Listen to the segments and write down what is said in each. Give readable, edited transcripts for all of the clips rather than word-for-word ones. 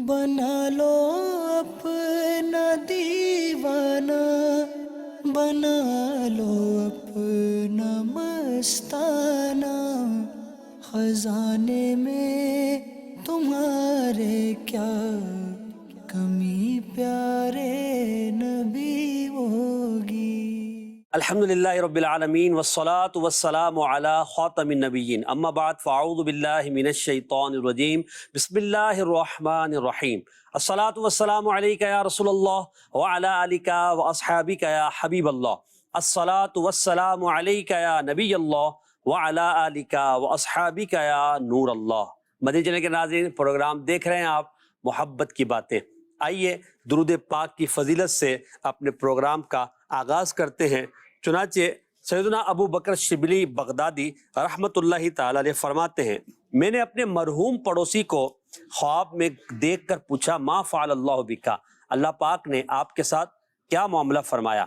بنا لو اپنا دیوانہ، بنا لو اپنا مستانہ، خزانے میں تمہارے کیا کمی پیارے نبی ہوگی۔ الحمدللہ رب العالمین والصلاة والسلام علی خاتم النبیین، اما بعد فاعوذ باللہ من الشیطان الرجیم، بسم اللہ الرحمن الرحیم۔ الصلاة والسلام علیکہ یا رسول اللہ وعلی آلکہ واصحابکہ یا حبیب اللہ، الصلاة والسلام علیکہ یا نبی اللہ وعلی آلکہ واصحابکہ یا نور اللہ۔ مدنی چینل کے ناظرین، پروگرام دیکھ رہے ہیں آپ محبت کی باتیں۔ آئیے درود پاک کی فضیلت سے اپنے پروگرام کا آغاز کرتے ہیں۔ چنانچہ سیدنا ابو بکر شبلی بغدادی رحمۃ اللہ تعالی علیہ فرماتے ہیں، میں نے اپنے مرحوم پڑوسی کو خواب میں دیکھ کر پوچھا، ما فعل اللہ بکا، اللہ پاک نے آپ کے ساتھ کیا معاملہ فرمایا؟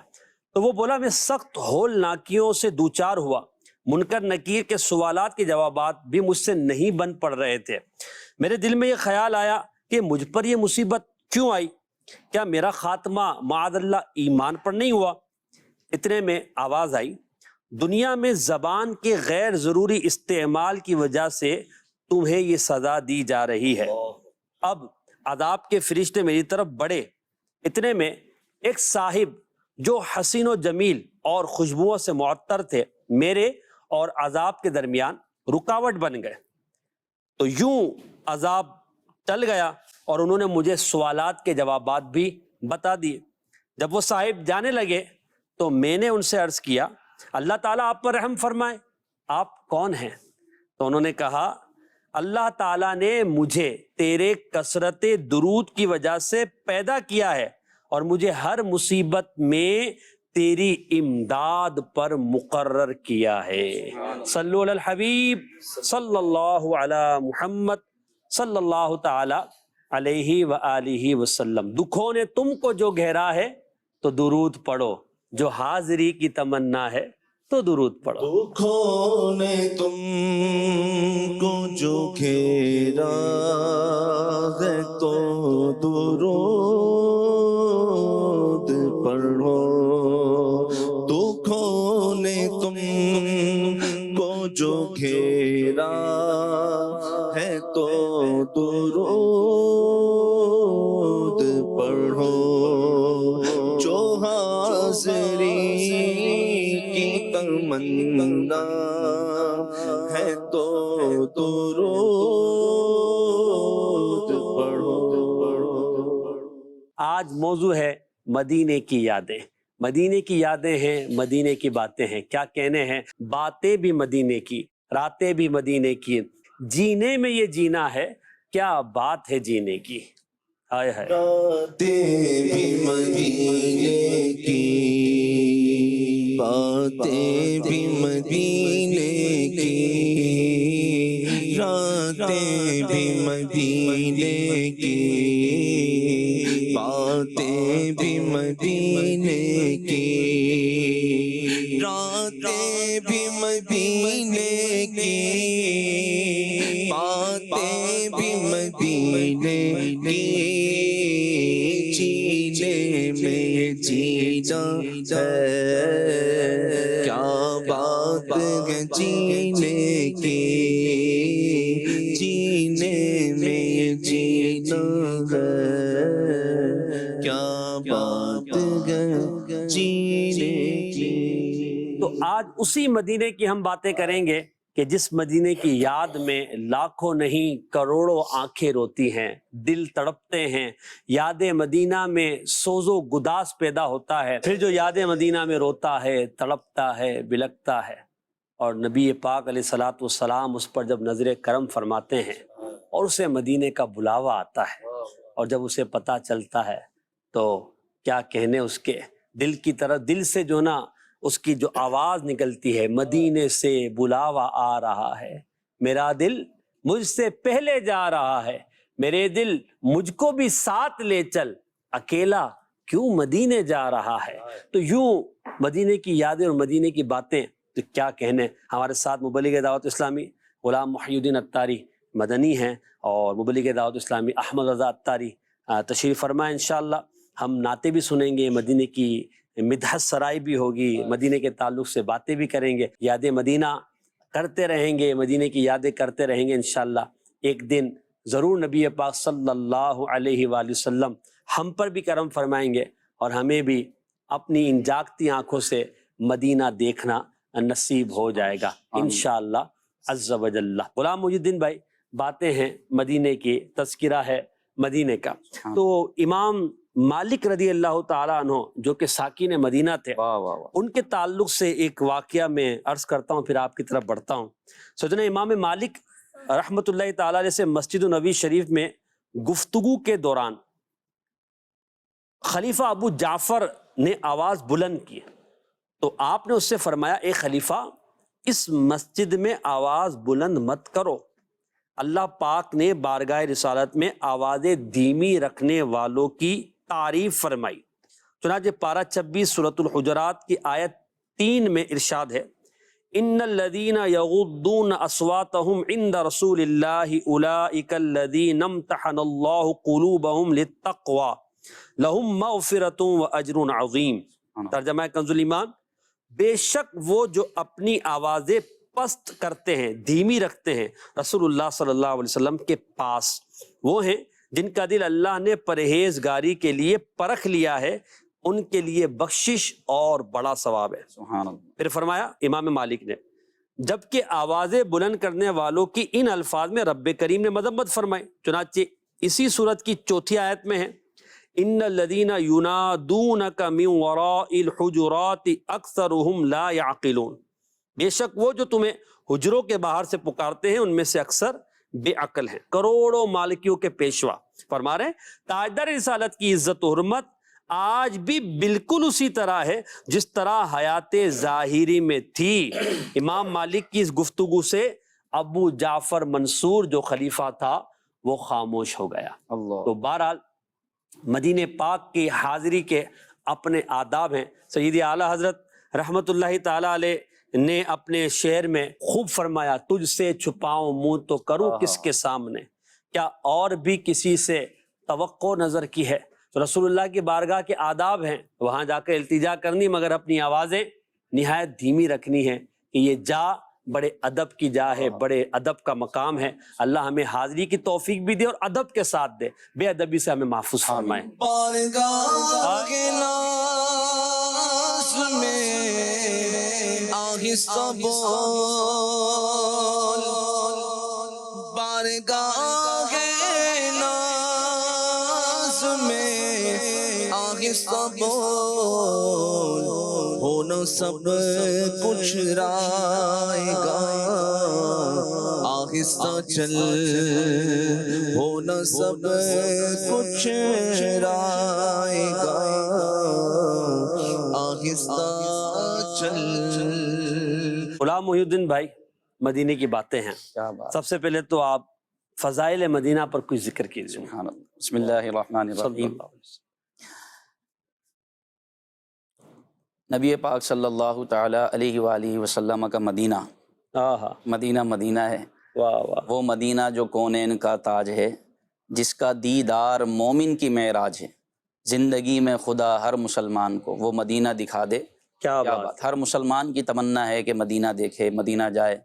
تو وہ بولا، میں سخت ہول ناکیوں سے دوچار ہوا، منکر نکیر کے سوالات کے جوابات بھی مجھ سے نہیں بن پڑ رہے تھے۔ میرے دل میں یہ خیال آیا کہ مجھ پر یہ مصیبت کیوں آئی؟ کیا میرا خاتمہ معاذ اللہ ایمان پر نہیں ہوا؟ اتنے میں آواز آئی، دنیا میں زبان کے غیر ضروری استعمال کی وجہ سے تمہیں یہ سزا دی جا رہی ہے، اب عذاب کے فرشتے میری طرف بڑھے۔ اتنے میں ایک صاحب جو حسین و جمیل اور خوشبوؤں سے معطر تھے، میرے اور عذاب کے درمیان رکاوٹ بن گئے۔ تو یوں عذاب ٹل گیا اور انہوں نے مجھے سوالات کے جوابات بھی بتا دیے۔ جب وہ صاحب جانے لگے تو میں نے ان سے عرض کیا، اللہ تعالیٰ آپ پر رحم فرمائے، آپ کون ہیں؟ تو انہوں نے کہا، اللہ تعالیٰ نے مجھے تیرے کثرت درود کی وجہ سے پیدا کیا ہے اور مجھے ہر مصیبت میں تیری امداد پر مقرر کیا ہے۔ صلو علی الحبیب صلی اللہ علی محمد صلی اللہ تعالی علیہ وآلہ وسلم۔ دکھوں نے تم کو جو گھیرا ہے تو درود پڑھو، جو حاضری کی تمنا ہے تو درود پڑھو۔ دکھوں نے تم کو جو گھیرا ہے تو درود پڑھو، دکھوں نے تم کو جو گھیرا ہے تو درود پڑھو، جو حاضری کی تمنا ہے تو درود پڑھو۔ آج موضوع ہے مدینے کی یادیں۔ مدینے کی یادیں ہیں، مدینے کی باتیں ہیں، کیا کہنے ہیں، باتیں بھی مدینے کی، راتیں بھی مدینے کی، جینے میں یہ جینا ہے، کیا بات ہے جینے کی۔ ہائے ہائے، راتیں بھی مدینے کی، باتیں بھی مدینے کی، راتیں بھی مدینے کی، باتیں بھی مدینے کی، راتیں بھی مدینے کی، باتیں بھی مدینے کی، جینے میں جینا ہے، کیا بات ہے جینے کی، جینے میں جینا ہے، کیا بات ہے جینے کی۔ تو آج اسی مدینے کی ہم باتیں کریں گے کہ جس مدینے کی یاد میں لاکھوں نہیں کروڑوں آنکھیں روتی ہیں، دل تڑپتے ہیں، یاد مدینہ میں سوز و گداس پیدا ہوتا ہے، پھر جو یاد مدینہ میں روتا ہے، تڑپتا ہے، بلکتا ہے، اور نبی پاک علیہ الصلوۃ والسلام اس پر جب نظر کرم فرماتے ہیں اور اسے مدینے کا بلاوا آتا ہے، اور جب اسے پتہ چلتا ہے تو کیا کہنے اس کے دل کی طرف، دل سے جو نا اس کی جو آواز نکلتی ہے، مدینے سے بلاوا آ رہا ہے، میرا دل مجھ سے پہلے جا رہا ہے، میرے دل مجھ کو بھی ساتھ لے چل، اکیلا کیوں مدینے جا رہا ہے۔ تو یوں مدینے کی یادیں اور مدینے کی باتیں تو کیا کہنے۔ ہمارے ساتھ مبلغ دعوت اسلامی غلام محی الدین اتاری مدنی ہیں اور مبلغ دعوت اسلامی احمد رضا اتاری تشریف فرمائیں انشاءاللہ. ہم نعتیں بھی سنیں گے، مدینے کی مدحت سرائی بھی ہوگی، مدینے کے تعلق سے باتیں بھی کریں گے، یاد مدینہ کرتے رہیں گے، مدینے کی یادیں کرتے رہیں گے انشاءاللہ. ایک دن ضرور نبی پاک صلی اللہ علیہ وآلہ وسلم ہم پر بھی کرم فرمائیں گے اور ہمیں بھی اپنی ان جاگتی آنکھوں سے مدینہ دیکھنا نصیب ہو جائے گا انشاءاللہ عز و جل. غلام محی الدین بھائی، باتیں ہیں مدینے کی، تذکرہ ہے مدینے کا. تو امام مالک رضی اللہ تعالیٰ عنہ جو کہ ساکن مدینہ تھے، ان کے تعلق سے ایک واقعہ میں عرض کرتا ہوں، پھر آپ کی طرف بڑھتا ہوں. سوچنا امام مالک رحمۃ اللہ تعالیٰ علیہ سے مسجد النبی شریف میں گفتگو کے دوران خلیفہ ابو جعفر نے آواز بلند کی تو آپ نے اس سے فرمایا، اے خلیفہ اس مسجد میں آواز بلند مت کرو. اللہ پاک نے بارگاہ رسالت میں آوازیں دھیمی رکھنے والوں کی تعریف فرمائی. چنانچہ پارہ 26 سورۃ الحجرات کی آیت 3 میں ارشاد ہے، ان الذین یغضون اصواتهم عند رسول اللہ اولئک الذین امتحن اللہ قلوبهم للتقوی لہم مغفرۃ واجر عظیم. ترجمہ کنز الایمان، بے شک وہ جو اپنی آوازیں پست کرتے ہیں، دھیمی رکھتے ہیں رسول اللہ صلی اللہ علیہ وسلم کے پاس، وہ ہیں جن کا دل اللہ نے پرہیزگاری کے لیے پرکھ لیا ہے، ان کے لیے بخشش اور بڑا ثواب ہے. سبحان اللہ. پھر فرمایا امام مالک نے، جبکہ آوازیں بلند کرنے والوں کی ان الفاظ میں رب کریم نے مذمت فرمائی. چنانچہ اسی صورت کی 4 آیت میں ہے، ان الذین ینادونک من وراء الحجرات اکثرهم لا یعقلون. بے شک وہ جو تمہیں حجروں کے باہر سے پکارتے ہیں ان میں سے اکثر بے عقل ہیں. کروڑوں مالکیوں کے پیشوا فرما رہے ہیں تاجدار رسالت کی عزت و حرمت آج بھی بالکل اسی طرح ہے جس طرح حیات ظاہری میں تھی. امام مالک کی اس گفتگو سے ابو جعفر منصور جو خلیفہ تھا وہ خاموش ہو گیا. تو بہرحال مدینہ پاک کی حاضری کے اپنے آداب ہیں. سید اعلیٰ حضرت رحمت اللہ تعالی علیہ نے اپنے شعر میں خوب فرمایا، تجھ سے چھپاؤں منہ تو کروں کس کے سامنے، کیا اور بھی کسی سے توقع نظر کی ہے. تو رسول اللہ کی بارگاہ کے آداب ہیں، وہاں جا کر التجا کرنی مگر اپنی آوازیں نہایت دھیمی رکھنی ہے کہ یہ جا بڑے ادب کی جا ہے، بڑے ادب کا مقام ہے. اللہ ہمیں حاضری کی توفیق بھی دے اور ادب کے ساتھ دے، بے ادبی سے ہمیں محفوظ فرمائے. بارگاہ کے ناز میں آہستہ بول، بارگاہ کے ناز میں آہستہ بول، ہونا سب کچھ رائے گا آہستہ چل، ہونا سب کچھ رائے گا آہستہ چل. غلام محی الدین بھائی، مدینے کی باتیں ہیں، سب سے پہلے تو آپ فضائل مدینہ پر کچھ ذکر کیجیے. بسم اللہ الرحمن الرحیم. نبی پاک صلی اللہ تعالی علیہ وآلہ وسلم کا مدینہ، مدینہ مدینہ ہے، وہ مدینہ جو کونین کا تاج ہے، جس کا دیدار مومن کی معراج ہے. زندگی میں خدا ہر مسلمان کو وہ مدینہ دکھا دے. کیا بات. ہر مسلمان کی تمنا ہے کہ مدینہ دیکھے، مدینہ جائے،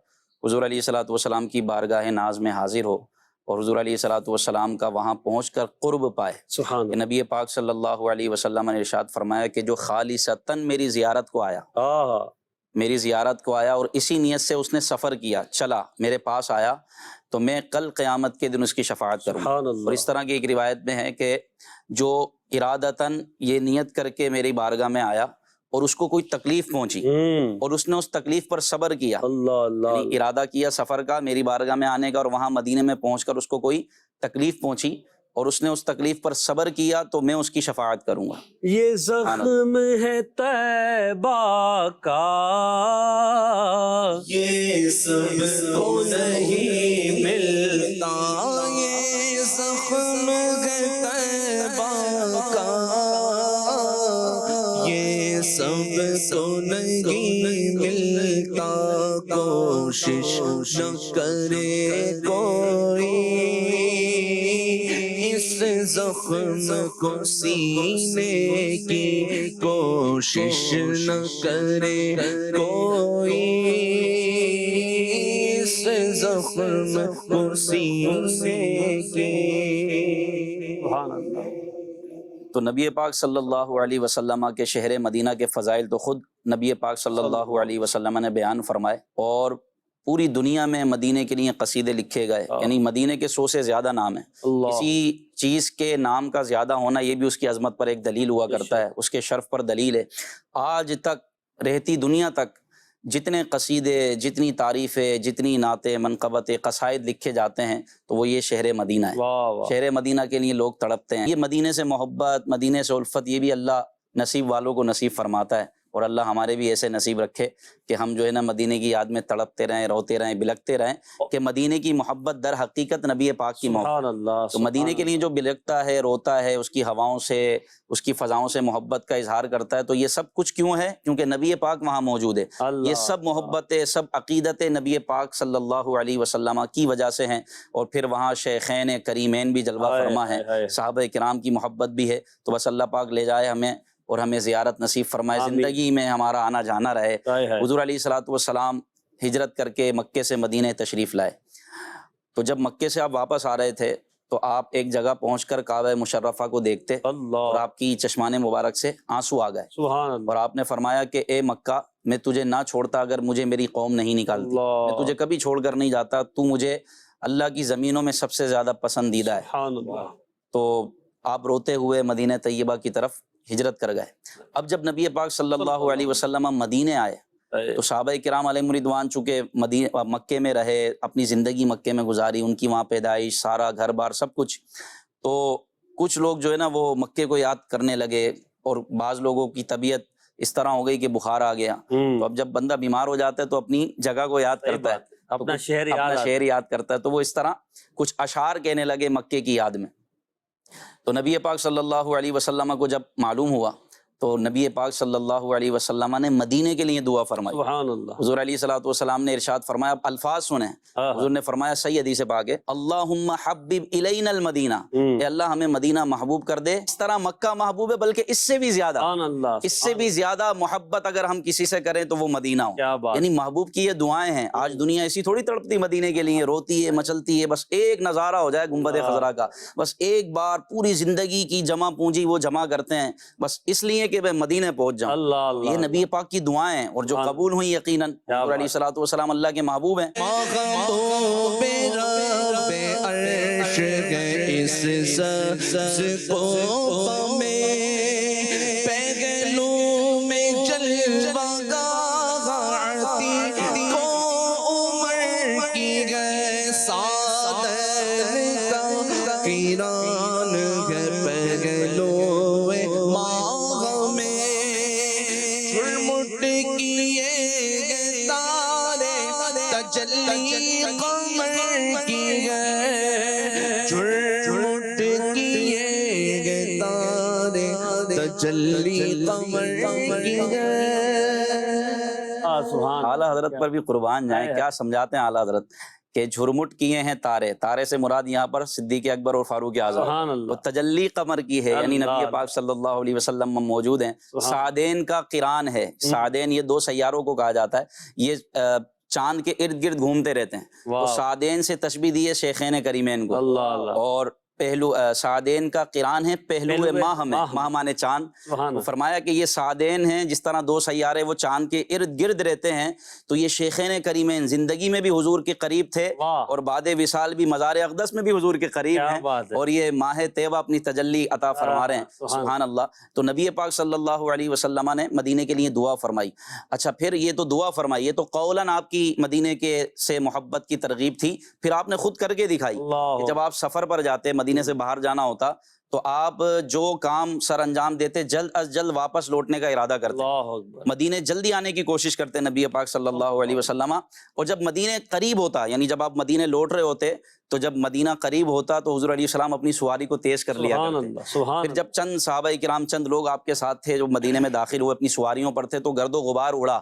حضور علیہ الصلوۃ والسلام کی بارگاہ ناز میں حاضر ہو اور حضور علیہ الصلوۃ والسلام کا وہاں پہنچ کر قرب پائے. سبحان کہ نبی پاک صلی اللہ علیہ وسلم نے ارشاد فرمایا کہ جو خالصتاً میری زیارت کو آیا، میری زیارت کو آیا اور اسی نیت سے اس نے سفر کیا، چلا میرے پاس آیا، تو میں کل قیامت کے دن اس کی شفاعت کروں. اور اس طرح کی ایک روایت میں ہے کہ جو ارادتاً یہ نیت کر کے میری بارگاہ میں آیا اور اس کو کوئی تکلیف پہنچی اور اس نے اس تکلیف پر صبر کیا، یعنی ارادہ کیا سفر کا، میری بارگاہ میں آنے کا، اور وہاں مدینے میں پہنچ کر اس کو کوئی تکلیف پہنچی اور اس نے اس تکلیف پر صبر کیا، تو میں اس کی شفاعت کروں گا. یہ زخم ہے طیبہ کا، یہ سب کو نہیں ملتا، یہ زخم ہے طیبہ کا، یہ سب کو نہیں ملتا، کوشش نہ کرے کوئی زخم کو سینے کی کوشش نہ کرے کوئی، اس زخم کو سینے کی۔ سبحان اللہ۔ تو نبی پاک صلی اللہ علیہ وسلم کے شہر مدینہ کے فضائل تو خود نبی پاک صلی اللہ علیہ وسلم نے بیان فرمائے، اور پوری دنیا میں مدینے کے لیے قصیدے لکھے گئے، یعنی مدینے کے 100 سے زیادہ نام ہیں۔ کسی چیز کے نام کا زیادہ ہونا یہ بھی اس کی عظمت پر ایک دلیل ہوا کرتا ہے، اس کے شرف پر دلیل ہے۔ آج تک رہتی دنیا تک جتنے قصیدے، جتنی تعریفیں، جتنی نعتیں، منقبتیں، قصائد لکھے جاتے ہیں تو وہ یہ شہر مدینہ ہے۔ شہر مدینہ کے لیے لوگ تڑپتے ہیں۔ یہ مدینے سے محبت، مدینے سے الفت، یہ بھی اللہ نصیب والوں کو نصیب فرماتا ہے، اور اللہ ہمارے بھی ایسے نصیب رکھے کہ ہم جو ہے نا مدینے کی یاد میں تڑپتے رہیں، روتے رہیں، بلکتے رہیں، کہ مدینے کی محبت در حقیقت نبی پاک کی محبت۔ تو مدینے کے لیے جو بلکتا ہے، روتا ہے، اس کی ہواؤں سے، اس کی فضاؤں سے محبت کا اظہار کرتا ہے، تو یہ سب کچھ کیوں ہے؟ کیونکہ نبی پاک وہاں موجود ہے۔ یہ سب محبتیں، سب عقیدتیں نبی پاک صلی اللہ علیہ وسلم کی وجہ سے ہیں، اور پھر وہاں شیخین کریمین بھی جلوہ فرما ہیں، صحابہ کرام کی محبت بھی ہے۔ تو بس اللہ پاک لے جائے ہمیں اور ہمیں زیارت نصیب فرمائے، زندگی میں ہمارا آنا جانا رہے۔ حضور علیہ الصلوۃ والسلام ہجرت کر کے مکے سے مدینہ تشریف لائے، تو جب مکے سے آپ واپس آ رہے تھے تو آپ ایک جگہ پہنچ کر کعبہ مشرفہ کو دیکھتے اور آپ کی چشمان مبارک سے آنسو آ گئے، اور آپ نے فرمایا کہ اے مکہ، میں تجھے نہ چھوڑتا اگر مجھے میری قوم نہیں نکالتی، میں تجھے کبھی چھوڑ کر نہیں جاتا، تو مجھے اللہ کی زمینوں میں سب سے زیادہ پسندیدہ ہے۔ تو آپ روتے ہوئے مدینہ طیبہ کی طرف ہجرت کر گئے۔ اب جب نبی پاک صلی اللہ علیہ وسلم مدینے آئے تو صحابہ کرام علیہم رضوان چونکہ مکے میں رہے، اپنی زندگی مکے میں گزاری، ان کی وہاں پیدائش، سارا گھر بار سب کچھ، تو کچھ لوگ جو ہے نا وہ مکے کو یاد کرنے لگے، اور بعض لوگوں کی طبیعت اس طرح ہو گئی کہ بخار آ گیا۔ تو اب جب بندہ بیمار ہو جاتا ہے تو اپنی جگہ کو یاد کرتا ہے، اپنا شہر یاد کرتا ہے، تو وہ اس طرح کچھ اشعار کہنے لگے مکے کی یاد میں۔ تو نبی پاک صلی اللہ علیہ وسلم کو جب معلوم ہوا تو نبی پاک صلی اللہ علیہ وسلم نے مدینے کے لیے دعا فرمائی۔ سبحان اللہ۔ حضور علیہ الصلوۃ والسلام نے ارشاد فرمایا، الفاظ سنیں، حضور نے فرمایا، صحیح حدیث پاک ہے، اللہم حبب الینا المدینہ، اے اللہ ہمیں مدینہ محبوب کر دے، اس طرح مکہ محبوب ہے بلکہ اس سے بھی زیادہ، اس سے بھی زیادہ محبت اگر ہم کسی سے کریں تو وہ مدینہ ہو۔ یعنی محبوب کی یہ دعائیں ہیں۔ آج دنیا ایسی تھوڑی تڑپتی مدینے کے لیے، روتی ہے، مچلتی ہے، بس ایک نظارہ ہو جائے گنبد خضرا کا، بس ایک بار پوری زندگی کی جمع پونجی وہ جمع کرتے ہیں بس اس لیے کہ میں مدینے پہنچ جاؤں۔ یہ نبی پاک کی دعائیں ہیں، اور جو قبول ہوئی یقیناً۔ حضور علیہ الصلوۃ والسلام اللہ کے محبوب ہیں۔ اعلیٰ حضرت پر بھی قربان جائیں، کیا سمجھاتے ہیں اعلیٰ حضرت کہ جھرمٹ کیے ہیں تارے، تارے سے مراد یہاں پر صدیق اکبر اور فاروق اعظم، وہ تجلی قمر کی ہے، یعنی نبی پاک صلی اللہ علیہ وسلم موجود ہیں۔ سعدین کا قران ہے، سعدین یہ دو سیاروں کو کہا جاتا ہے، یہ چاند کے ارد گرد گھومتے رہتے ہیں، تو سعدین سے تشبیہ دی ہے شیخین کریمین کو۔ اور پہلو سعدین کا قران ہے، پہلو ماہ میں، ماہ مانے چاند، فرمایا کہ یہ سعدین ہیں، جس طرح دو سیارے وہ چاند کے ارد گرد رہتے ہیں، تو یہ شیخین کریمین زندگی میں بھی حضور کے قریب تھے، اور بعد وصال بھی مزار اقدس میں بھی حضور کے قریب ہیں، اور یہ ماہ طیبہ اپنی تجلی عطا فرما رہے ہیں۔ سبحان اللہ۔ تو نبی پاک صلی اللہ علیہ وسلم نے مدینے کے لیے دعا فرمائی۔ اچھا، پھر یہ تو دعا فرمائی، یہ تو قولاً آپ کی مدینے کے سے محبت کی ترغیب تھی، پھر آپ نے خود کر کے دکھائی کہ جب آپ سفر پر جاتے، مدینے سے باہر جانا ہوتا، تو آپ جو کام سر انجام دیتے جلد از جلد واپس لوٹنے کا ارادہ کرتے، مدینے جلدی آنے کی کوشش کرتے نبی پاک صلی اللہ علیہ وسلم۔ اور جب مدینے قریب ہوتا، یعنی جب آپ مدینے لوٹ رہے ہوتے، تو جب مدینہ قریب ہوتا تو حضور علیہ السلام اپنی سواری کو تیز کر لیا کرتے۔ پھر جب چند صحابہ کرام، چند لوگ آپ کے ساتھ تھے جو مدینے میں داخل ہوئے، اپنی سواریوں پر تھے، تو گرد و غبار اڑا،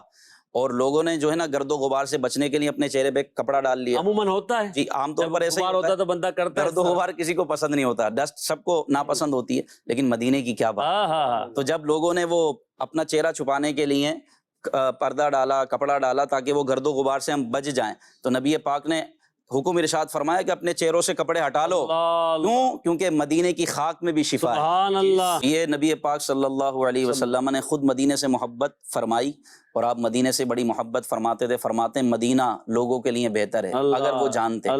اور لوگوں نے جو ہے نا گرد و غبار سے بچنے کے لیے اپنے چہرے پہ کپڑا ڈال لیا. عموماً ہوتا ہے جی عام طور پر ایسا ہی ہوتا ہے تو بندہ کرتا ہے. گرد و غبار کسی کو پسند نہیں ہوتا, ڈسٹ سب کو ناپسند ہوتی ہے, لیکن مدینے کی کیا بات. تو جب لوگوں نے وہ اپنا چہرہ چھپانے کے لیے پردہ ڈالا, کپڑا ڈالا تاکہ وہ گرد و غبار سے ہم بچ جائیں, تو نبی پاک نے حکم ارشاد فرمایا کہ اپنے چہروں سے کپڑے ہٹا لو. کیوں؟ کیونکہ مدینے کی خاک میں بھی شفا ہے. سبحان اللہ. یہ نبی پاک صلی اللہ علیہ وسلم نے خود مدینے سے محبت فرمائی, اور آپ مدینے سے بڑی محبت فرماتے تھے. فرماتے ہیں مدینہ لوگوں کے لیے بہتر ہے اگر وہ جانتے.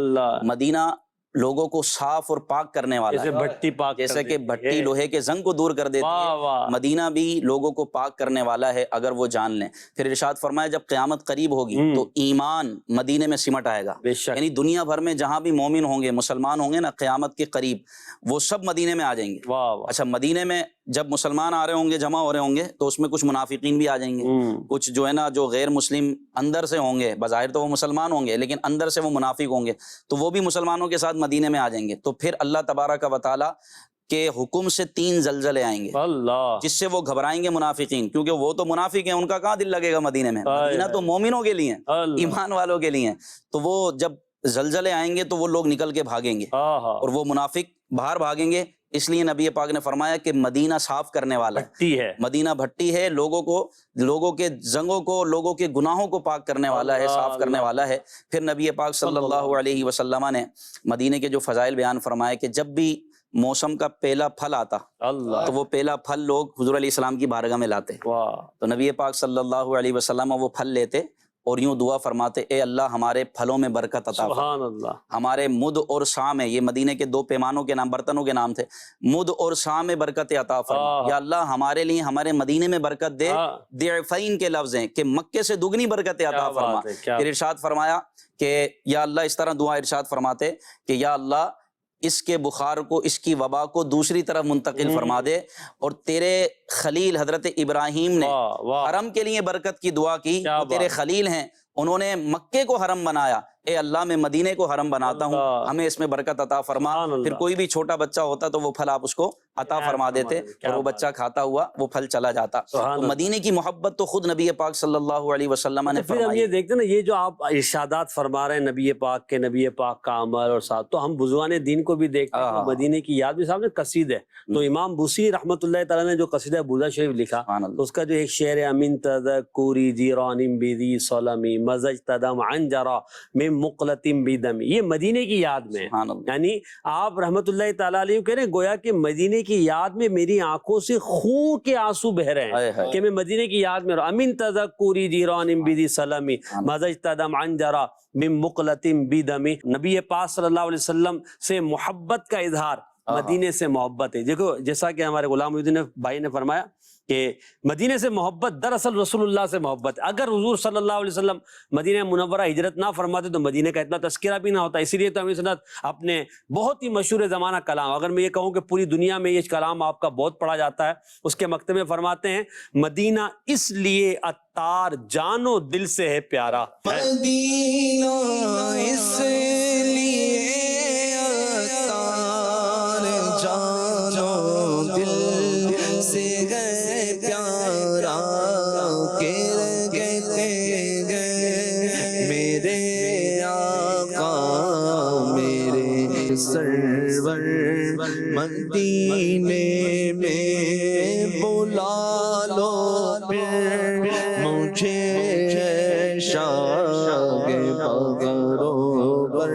مدینہ لوگوں کو صاف اور پاک کرنے والا ہے, بھٹی پاک جیسے کہ بھٹی لوہے کے زنگ کو دور کر دیتی ہے, مدینہ بھی لوگوں کو پاک کرنے والا ہے اگر وہ جان لیں. پھر ارشاد فرمایا جب قیامت قریب ہوگی تو ایمان مدینے میں سمٹ آئے گا. یعنی دنیا بھر میں جہاں بھی مومن ہوں گے, مسلمان ہوں گے نا, قیامت کے قریب وہ سب مدینے میں آ جائیں گے. اچھا, مدینے میں جب مسلمان آ رہے ہوں گے, جمع ہو رہے ہوں گے, تو اس میں کچھ منافقین بھی آ جائیں گے, کچھ جو ہے نا جو غیر مسلم اندر سے ہوں گے, بظاہر تو وہ مسلمان ہوں گے لیکن اندر سے وہ منافق ہوں گے, تو وہ بھی مسلمانوں کے ساتھ مدینے میں آ جائیں گے. تو پھر اللہ تبارک و تعالی کے حکم سے 3 زلزلے آئیں گے جس سے وہ گھبرائیں گے منافقین, کیونکہ وہ تو منافق ہیں, ان کا کہاں دل لگے گا مدینے میں. مدینہ تو مومنوں کے لیے, ایمان والوں کے لیے. تو وہ جب زلزلے آئیں گے تو وہ لوگ نکل کے بھاگیں گے اور وہ منافق باہر بھاگیں گے. اس لیے نبی پاک نے فرمایا کہ مدینہ صاف کرنے والا ہے, مدینہ بھٹی ہے, لوگوں کے زنگوں کو, لوگوں کے گناہوں کو پاک کرنے والا ہے, صاف کرنے والا ہے. پھر نبی پاک صلی اللہ علیہ وسلم نے مدینے کے جو فضائل بیان فرمائے کہ جب بھی موسم کا پہلا پھل آتا تو وہ پہلا پھل لوگ حضور علیہ السلام کی بارگاہ میں لاتے. تو نبی پاک صلی اللہ علیہ وسلم وہ پھل لیتے اور یوں دعا فرماتے, اے اللہ ہمارے پھلوں میں برکت عطا فرما. ہمارے مد اور سا میں, یہ مدینے کے 2 پیمانوں کے نام, برتنوں کے نام تھے, مد اور سا میں برکت عطا فرما. یا اللہ ہمارے لیے ہمارے مدینے میں برکت دے. ضعفین کے لفظ ہیں کہ مکے سے دگنی برکت عطا فرما. پھر ارشاد فرمایا کہ یا اللہ, اس طرح دعا ارشاد فرماتے کہ یا اللہ اس کے بخار کو, اس کی وبا کو دوسری طرف منتقل فرما دے. اور تیرے خلیل حضرت ابراہیم نے حرم کے لیے برکت کی دعا کی, وہ تیرے خلیل ہیں, انہوں نے مکے کو حرم بنایا. اے اللہ میں مدینے کو حرم بناتا ہوں, ہمیں اس میں برکت عطا فرما. پھر کوئی بھی چھوٹا بچہ ہوتا تو وہ پھل آپ اس کو عطا فرما دیتے اور وہ بچہ کھاتا ہوا وہ پھل چلا جاتا. تو مدینے کی محبت تو خود نبی پاک صلی اللہ علیہ وسلم نے فرمائی. پھر ہم یہ دیکھتے ہیں نا, یہ جو آپ ارشادات فرما رہے ہیں نبی پاک کے, نبی پاک کا عمل اور ساتھ, تو ہم بزرگان دین کو بھی دیکھتے ہیں. مدینے کی یاد بھی صاحب نے قصید ہے, تو امام بوصیری رحمۃ اللہ تعالیٰ نے جو قصیدہ بوزا شریف لکھا, تو اس کا جو ایک شعر ہے, امین تذکری جیران بیدی سلمی مزج تدم عنجرا من مقلتم دم, یہ مدینے کی یاد میں. یعنی آپ رحمت اللہ تعالیٰ علیہ کہہ رہے ہیں گویا کہ مدینے کی یاد میں میری آنکھوں سے خون کے آنسو بہ رہے ہیں کہ میں مدینے کی یاد میں رہا. امین تذکری جیران بیدی سلمی مزج تدم عنجرا من مقلتم بدم. نبی پاک صلی اللہ علیہ وسلم سے محبت کا اظہار مدینے سے محبت ہے. دیکھو جیسا کہ ہمارے غلام محی الدین بھائی نے فرمایا کہ مدینے سے محبت دراصل رسول اللہ سے محبت. اگر حضور صلی اللہ علیہ وسلم مدینہ منورہ ہجرت نہ فرماتے تو مدینے کا اتنا تذکرہ بھی نہ ہوتا. اسی لیے تو ہمیں سنت اپنے بہت ہی مشہور زمانہ کلام, اگر میں یہ کہوں کہ پوری دنیا میں یہ کلام آپ کا بہت پڑھا جاتا ہے, اس کے مکتبے میں فرماتے ہیں مدینہ اس لیے عطار جانو دل سے ہے پیارا. مدینہ اس لیے عطار جانو دل سے ہے پیارا. کہتے گئے میرے آقا میرے سرور مدینے میں بلا لو پھر مجھے شاہ بغرو پر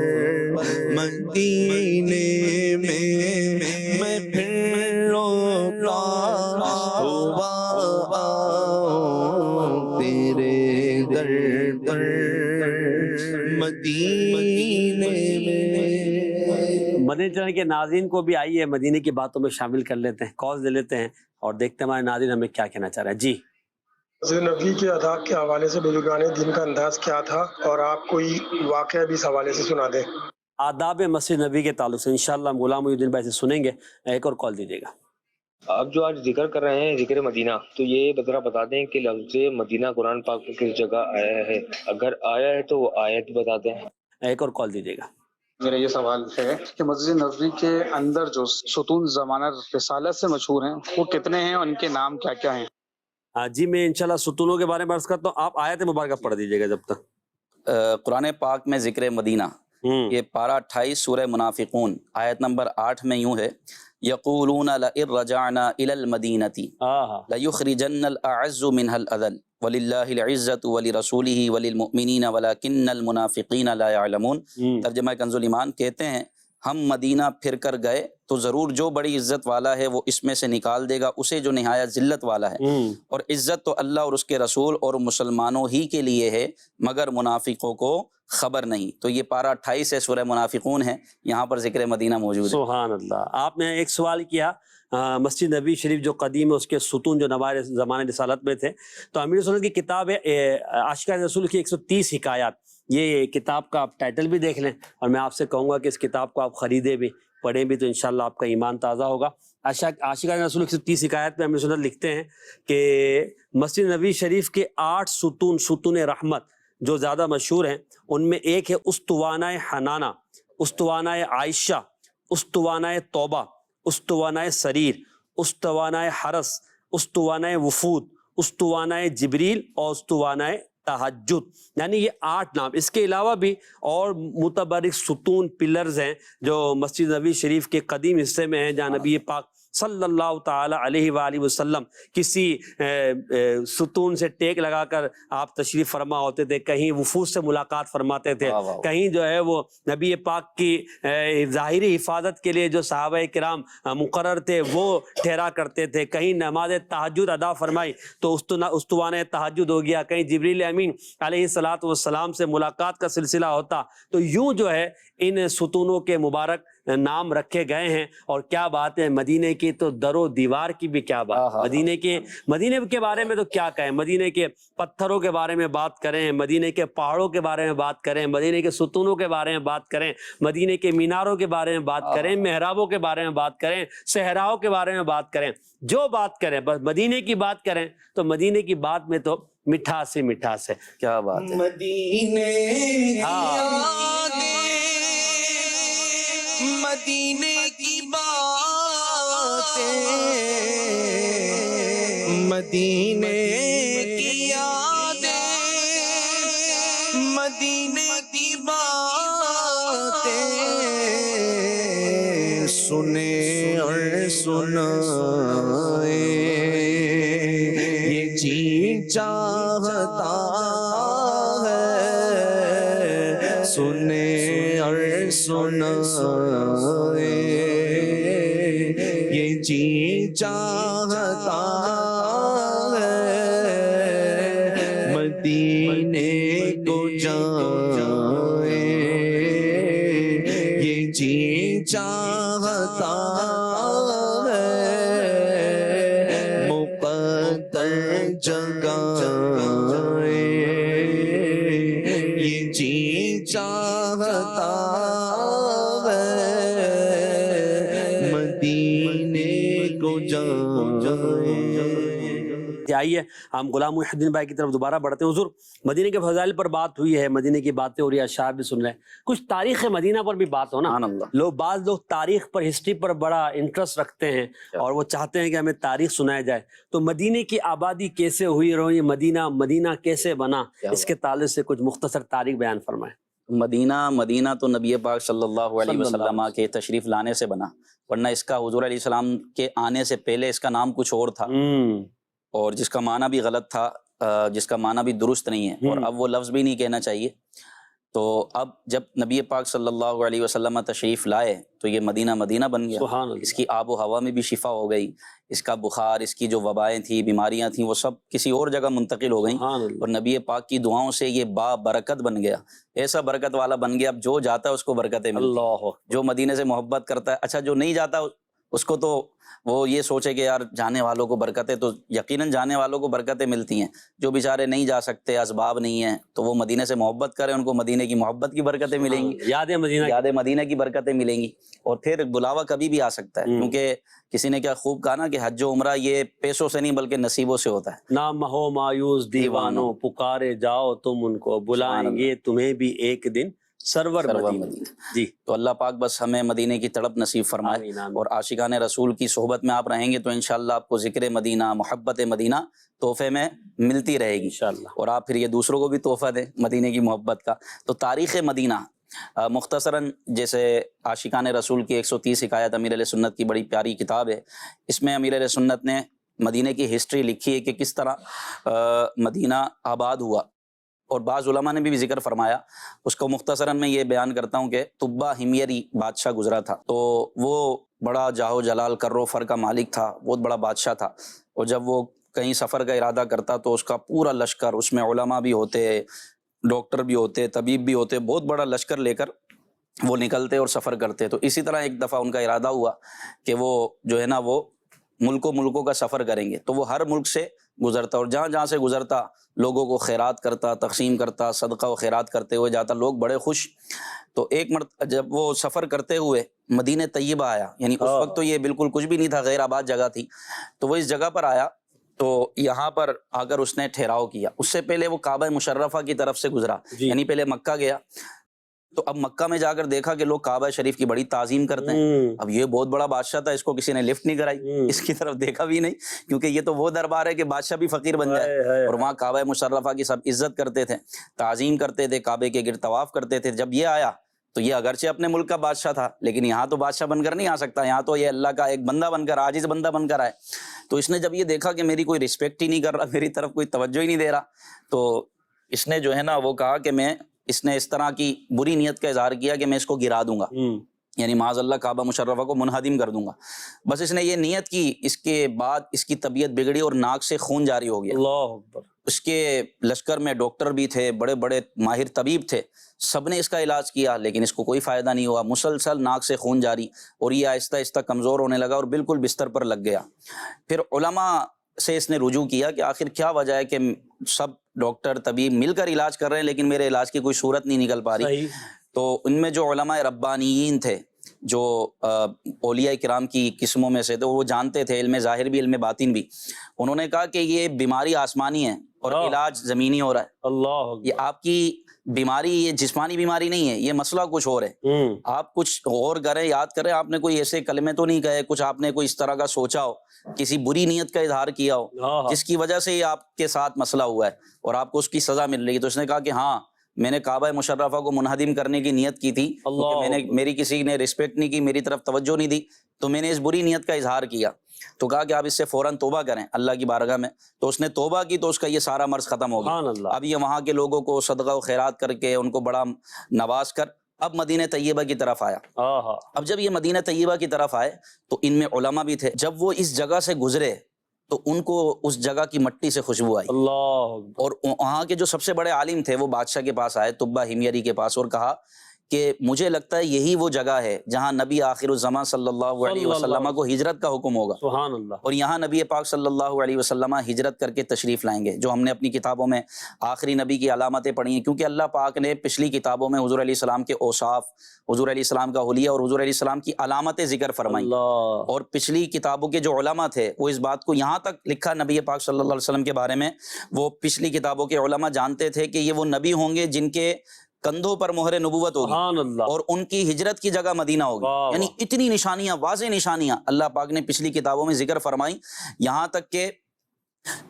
مدینے میں پھر روتا ہوا تیرے در پر مدینے میں. مدینہ چینل کے ناظرین کو بھی آئیے مدینے کی باتوں میں شامل کر لیتے ہیں, کالز لے لیتے ہیں اور دیکھتے ہیں ہمارے ناظرین ہمیں کیا کہنا چاہ رہے ہیں. جی, مسجد نبوی کے ادا کے حوالے سے بزرگان دین کا انداز کیا تھا, اور آپ کوئی واقعہ بھی اس حوالے سے سنا دیں. آداب مسجد نبی کے تعلق سے انشاءاللہ ہم غلام محی الدین بھائی سے سنیں گے. ایک اور کال دیجیے گا. آپ جو آج ذکر کر رہے ہیں ذکر مدینہ, تو یہ ذرا بتا دیں کہ لفظ مدینہ قرآن پاک میں کس جگہ آیا ہے, اگر آیا ہے تو وہ آیت بتا دیں. ایک اور کال دیجیے گا. میرا یہ سوال ہے کہ مسجد نبوی کے اندر جو ستون زمانہ رسالت سے مشہور ہیں وہ کتنے ہیں اور ان کے نام کیا کیا ہیں؟ جی میں انشاءاللہ ستونوں کے بارے میں عرض کرتا ہوں، آپ آیت مبارکہ پڑھ دیجیے گا جب تک۔ قرآن پاک میں ذکر مدینہ، یہ پارہ 28 سورہ منافقون آیت نمبر 8 میں یوں ہے، یقولون لئن رجعنا الی المدینة لیخرجن الاعز منها الاذل وللہ العزۃ ولرسولہ وللمؤمنین ولکن المنافقین لا یعلمون۔ ترجمہ کنز الایمان کہتے ہیں ہم مدینہ پھر کر گئے تو ضرور جو بڑی عزت والا ہے وہ اس میں سے نکال دے گا اسے جو نہایت ذلت والا ہے، اور عزت تو اللہ اور اس کے رسول اور مسلمانوں ہی کے لیے ہے مگر منافقوں کو خبر نہیں۔ تو یہ پارہ 28 ہے سورہ منافقون ہے، یہاں پر ذکر مدینہ موجود ہے۔ سبحان اللہ۔ آپ نے ایک سوال کیا مسجد نبی شریف جو قدیم ہے اس کے ستون جو نوائے زمانے رسالت میں تھے، تو امیر سنت کی کتاب ہے عاشقان رسول کی 130 حکایات، یہ کتاب کا آپ ٹائٹل بھی دیکھ لیں، اور میں آپ سے کہوں گا کہ اس کتاب کو آپ خریدیں بھی پڑھیں بھی تو انشاءاللہ آپ کا ایمان تازہ ہوگا۔ عاشقان رسول کی 130 حکایات میں امیر سنت لکھتے ہیں کہ مسجد نبی شریف کے 8 ستون، ستون رحمت جو زیادہ مشہور ہیں، ان میں ایک ہے استوانہ حنانہ، استوانہ عائشہ، استوانہ توبہ، استوانہ سریر، استوانہ حرس، استوانہ وفود، استوانہ جبریل اور استوانہ تہجد، یعنی یہ 8 نام۔ اس کے علاوہ بھی اور متبرک ستون پلرز ہیں جو مسجد نبی شریف کے قدیم حصے میں ہیں، جہاں نبی پاک صلی اللہ تعالی علیہ وآلہ وسلم کسی ستون سے ٹیک لگا کر آپ تشریف فرما ہوتے تھے، کہیں وفود سے ملاقات فرماتے تھے، کہیں جو ہے وہ نبی پاک کی ظاہری حفاظت کے لیے جو صحابہ کرام مقرر تھے وہ ٹھہرا کرتے تھے، کہیں نماز تہجد ادا فرمائی تو استوانہ تہجد ہو گیا، کہیں جبریل امین علیہ الصلوۃ والسلام سے ملاقات کا سلسلہ ہوتا۔ تو یوں جو ہے ان ستونوں کے مبارک نام رکھے گئے ہیں، اور کیا بات ہے، مدینے کی تو در و دیوار کی بھی کیا بات، مدینے کے بارے میں تو کیا کہیں، مدینے کے پتھروں کے بارے میں بات کریں، مدینے کے پہاڑوں کے بارے میں بات کریں، مدینے کے ستونوں کے بارے میں بات کریں، مدینے کے میناروں کے بارے میں بات کریں، محرابوں کے بارے میں بات کریں، صحراؤں کے بارے میں بات کریں، جو بات کریں بس مدینے کی بات کریں، تو مدینے کی بات میں تو مٹھاس ہی مٹھاس ہے۔ کیا بات ہے، مدینے مدینے کی باتیں، مدینے کی یادیں، مدینے کی باتیں سنے اور سنائے، یہ جی چاہتا ہے سنے اور سنائے، یہ جی چاہتا ہے مدینے کو جائے، یہ جی چاہتا ہے مقدر جگہ، یہ جی چاہتا آئیے ہم غلام محی الدین بھائی کی طرف دوبارہ بڑھتے ہیں۔ حضور مدینے کے فضائل پر بات ہوئی ہے، مدینے کی باتیں ہو رہی ہے، اشعار بھی سن رہے ہیں، کچھ تاریخ مدینہ پر بھی بات ہو نا۔ بعض لوگ تاریخ پر، ہسٹری پر بڑا انٹرسٹ رکھتے ہیں اور وہ چاہتے ہیں کہ ہمیں تاریخ سنایا جائے، تو مدینے کی آبادی کیسے ہوئی اور یہ مدینہ کیسے بنا، اس کے تعلق سے کچھ مختصر تاریخ بیان فرمائیں۔ مدینہ تو نبی پاک صلی اللہ علیہ وسلم کے تشریف لانے سے بنا، ورنہ اس کا حضور علیہ السلام کے آنے سے پہلے اس کا نام کچھ اور تھا، اور جس کا معنی بھی غلط تھا، جس کا معنی بھی درست نہیں ہے، اور اب وہ لفظ بھی نہیں کہنا چاہیے۔ تو اب جب نبی پاک صلی اللہ علیہ وسلم تشریف لائے تو یہ مدینہ بن گیا، اس کی آب و ہوا میں بھی شفا ہو گئی، اس کا بخار، اس کی جو وبائیں تھیں، بیماریاں تھیں، وہ سب کسی اور جگہ منتقل ہو گئیں، اور نبی پاک کی دعاؤں سے یہ با برکت بن گیا، ایسا برکت والا بن گیا، اب جو جاتا ہے اس کو برکتیں ملتی ہیں، جو مدینے سے محبت کرتا ہے۔ اچھا جو نہیں جاتا اس کو تو وہ یہ سوچے کہ یار جانے والوں کو برکتیں، تو یقیناً جانے والوں کو برکتیں ملتی ہیں، جو بیچارے نہیں جا سکتے، اسباب نہیں ہیں، تو وہ مدینے سے محبت کریں، ان کو مدینے کی محبت کی برکتیں ملیں گی، یاد مدینہ کی برکتیں ملیں گی، اور پھر بلاوا کبھی بھی آ سکتا ہے، کیونکہ کسی نے کیا خوب کہا نا کہ حج و عمرہ یہ پیسوں سے نہیں بلکہ نصیبوں سے ہوتا ہے۔ نہ مہو مایوس دیوانوں، پکارے جاؤ تم ان کو، بلائیں گے تمہیں بھی ایک دن سرور مدینہ. جی تو اللہ پاک بس ہمیں مدینے کی تڑپ نصیب فرمائے، آمین آمین. اور عاشقان رسول کی صحبت میں آپ رہیں گے تو انشاءاللہ آپ کو ذکر مدینہ، محبت مدینہ تحفے میں ملتی رہے گی انشاءاللہ. اور آپ پھر یہ دوسروں کو بھی تحفہ دیں مدینے کی محبت کا. تو تاریخ مدینہ مختصراً، جیسے عاشقان رسول کی 130 حکایت امیر علیہ سنت کی بڑی پیاری کتاب ہے، اس میں امیر علیہ سنت نے مدینہ کی ہسٹری لکھی ہے کہ کس طرح مدینہ آباد ہوا، اور بعض علماء نے بھی ذکر فرمایا. اس کو مختصراً میں یہ بیان کرتا ہوں کہ طبہ ہمیری بادشاہ گزرا تھا، تو وہ بڑا جاہ و جلال کر و فر کا مالک تھا، بہت بڑا بادشاہ تھا. اور جب وہ کہیں سفر کا ارادہ کرتا تو اس کا پورا لشکر، اس میں علماء بھی ہوتے، ڈاکٹر بھی ہوتے، طبیب بھی ہوتے، بہت بڑا لشکر لے کر وہ نکلتے اور سفر کرتے. تو اسی طرح ایک دفعہ ان کا ارادہ ہوا کہ وہ جو ہے نا وہ ملکوں کا سفر کریں گے. تو وہ ہر ملک سے گزرتا اور جہاں جہاں سے گزرتا لوگوں کو خیرات کرتا، تقسیم کرتا، صدقہ و خیرات کرتے ہوئے جاتا، لوگ بڑے خوش. تو ایک مرتبہ جب وہ سفر کرتے ہوئے مدینہ طیبہ آیا، یعنی اس وقت تو یہ بالکل کچھ بھی نہیں تھا، غیر آباد جگہ تھی، تو وہ اس جگہ پر آیا. تو یہاں پر آ کر اس نے ٹھہراؤ کیا. اس سے پہلے وہ کعبہ مشرفہ کی طرف سے گزرا، یعنی پہلے مکہ گیا. تو اب مکہ میں جا کر دیکھا کہ لوگ کعبہ شریف کی بڑی تعظیم کرتے ہیں. اب یہ بہت بڑا بادشاہ تھا، اس کو کسی نے لفٹ نہیں کرائی، اس کی طرف دیکھا بھی نہیں، کیونکہ یہ تو وہ دربار ہے کہ بادشاہ بھی فقیر بن جائے. اور وہاں کعبہ مشرفہ کی سب عزت کرتے تھے، تعظیم کرتے تھے، کعبے کے گرد طواف کرتے تھے. جب یہ آیا تو یہ اگرچہ اپنے ملک کا بادشاہ تھا، لیکن یہاں تو بادشاہ بن کر نہیں آ سکتا، یہاں تو یہ اللہ کا ایک بندہ بن کر، عاجز بندہ بن کر آئے. تو اس نے جب یہ دیکھا کہ میری کوئی رسپیکٹ ہی نہیں کر رہا، میری طرف کوئی توجہ ہی نہیں دے رہا، تو اس نے جو ہے نا وہ کہا کہ اس نے اس طرح کی بری نیت کا اظہار کیا کہ میں اس کو گرا دوں گا، یعنی معاذ اللہ کعبہ مشرفہ کو منہدم کر دوں گا. بس اس نے یہ نیت کی. اس کے بعد اس کی طبیعت بگڑی اور ناک سے خون جاری ہو گیا. اللہ اکبر. اس کے لشکر میں ڈاکٹر بھی تھے، بڑے بڑے ماہر طبیب تھے، سب نے اس کا علاج کیا لیکن اس کو کوئی فائدہ نہیں ہوا. مسلسل ناک سے خون جاری، اور یہ آہستہ آہستہ کمزور ہونے لگا اور بالکل بستر پر لگ گیا. پھر علماء سے اس نے رجوع کیا کہ آخر کیا وجہ ہے کہ سب ڈاکٹر طبیب مل کر علاج کر رہے ہیں لیکن میرے علاج کی کوئی صورت نہیں نکل پا رہی. تو ان میں جو علماء ربانیین تھے، جو اولیاء کرام کی قسموں میں سے تھے، وہ جانتے تھے علم ظاہر بھی علم باطن بھی. انہوں نے کہا کہ یہ بیماری آسمانی ہے اور علاج زمینی ہو رہا ہے. اللہ یہ آپ کی بیماری یہ جسمانی بیماری نہیں ہے، یہ مسئلہ کچھ اور ہے. آپ کچھ غور کریں، یاد کریں، آپ نے کوئی ایسے کلمے تو نہیں کہے، کچھ آپ نے کوئی اس طرح کا سوچا ہو، کسی بری نیت کا اظہار کیا ہو جس کی وجہ سے یہ آپ کے ساتھ مسئلہ ہوا ہے اور آپ کو اس کی سزا مل رہی ہے. تو اس نے کہا کہ ہاں، میں نے کعبہ مشرفہ کو منہدم کرنے کی نیت کی تھی، میری کسی نے رسپیکٹ نہیں کی، میری طرف توجہ نہیں دی، تو میں نے اس بری نیت کا اظہار کیا. تو کہا کہ آپ اس سے فوراً توبہ کریں اللہ کی بارگاہ میں. تو اس نے توبہ کی تو اس کا یہ سارا مرض ختم ہو گیا. اب یہ وہاں کے لوگوں کو صدقہ و خیرات کر کے ان کو بڑا نواز کر اب مدینہ طیبہ کی طرف آیا. اب جب یہ مدینہ طیبہ کی طرف آئے تو ان میں علماء بھی تھے. جب وہ اس جگہ سے گزرے تو ان کو اس جگہ کی مٹی سے خوشبو آئی. اور وہاں کے جو سب سے بڑے عالم تھے وہ بادشاہ کے پاس آئے، طبہ ہمیری کے پاس، اور کہا کہ مجھے لگتا ہے یہی وہ جگہ ہے جہاں نبی آخر الزمان صلی اللہ علیہ وسلم کو ہجرت کا حکم ہوگا. سبحان اللہ. اور یہاں نبی پاک صلی اللہ علیہ وسلم ہجرت کر کے تشریف لائیں گے، جو ہم نے اپنی کتابوں میں آخری نبی کی علامتیں پڑھی ہیں. کیونکہ اللہ پاک نے پچھلی کتابوں میں حضور علیہ السلام کے اوصاف، حضور علیہ السلام کا حلیہ اور حضور علیہ السلام کی علامتیں ذکر فرمائی. اور پچھلی کتابوں کے جو علماء تھے وہ اس بات کو یہاں تک لکھا نبی پاک صلی اللہ علیہ وسلم کے بارے میں، وہ پچھلی کتابوں کے علماء جانتے تھے کہ یہ وہ نبی ہوں گے جن کے کندھوں پر مہر نبوت ہوگی اور ان کی ہجرت کی جگہ مدینہ ہوگی. یعنی اتنی نشانیاں، واضح نشانیاں اللہ پاک نے پچھلی کتابوں میں ذکر فرمائی. یہاں تک کہ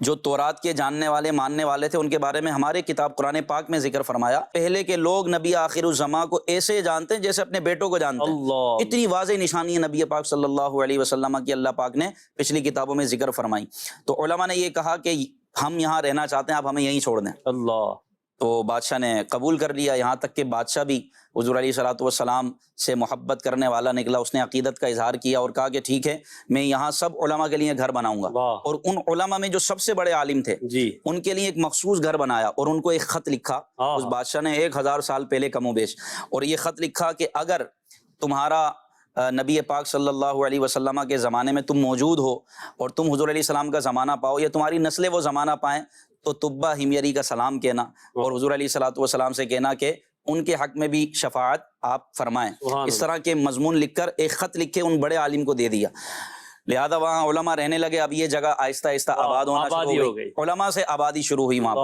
جو تورات کے جاننے والے ماننے والے تھے ان کے بارے میں ہمارے کتاب قرآن پاک میں ذکر فرمایا، پہلے کے لوگ نبی آخر الزمان کو ایسے جانتے ہیں جیسے اپنے بیٹوں کو جانتے ہیں. اتنی واضح نشانیاں نبی پاک صلی اللہ علیہ وسلم کی اللہ پاک نے پچھلی کتابوں میں ذکر فرمائی. تو علماء نے یہ کہا کہ ہم یہاں رہنا چاہتے ہیں، آپ ہمیں یہیں چھوڑ دیں. اللہ. تو بادشاہ نے قبول کر لیا. یہاں تک کہ بادشاہ بھی حضور علیہ الصلوۃ والسلام سے محبت کرنے والا نکلا. اس نے عقیدت کا اظہار کیا اور کہا کہ ٹھیک ہے، میں یہاں سب علماء کے لیے گھر بناؤں گا. اور ان علماء میں جو سب سے بڑے عالم تھے ان کے لیے ایک مخصوص گھر بنایا اور ان کو ایک خط لکھا. اس بادشاہ نے 1000 سال پہلے کم و بیش، اور یہ خط لکھا کہ اگر تمہارا نبی پاک صلی اللہ علیہ وسلم کے زمانے میں تم موجود ہو اور تم حضور علیہ السلام کا زمانہ پاؤ یا تمہاری نسلیں وہ زمانہ پائیں تو طبہ ہمیری کا سلام کہنا اور حضور علیہ الصلوۃ والسلام سے کہنا کہ ان کے حق میں بھی شفاعت آپ فرمائیں. اس طرح کے مضمون لکھ کر ایک خط لکھ کے ان بڑے عالم کو دے دیا. لہذا وہاں علماء رہنے لگے. اب یہ جگہ آہستہ آہستہ آباد ہونا شروع ہو گئی. علماء سے آبادی شروع ہوئی وہاں پر.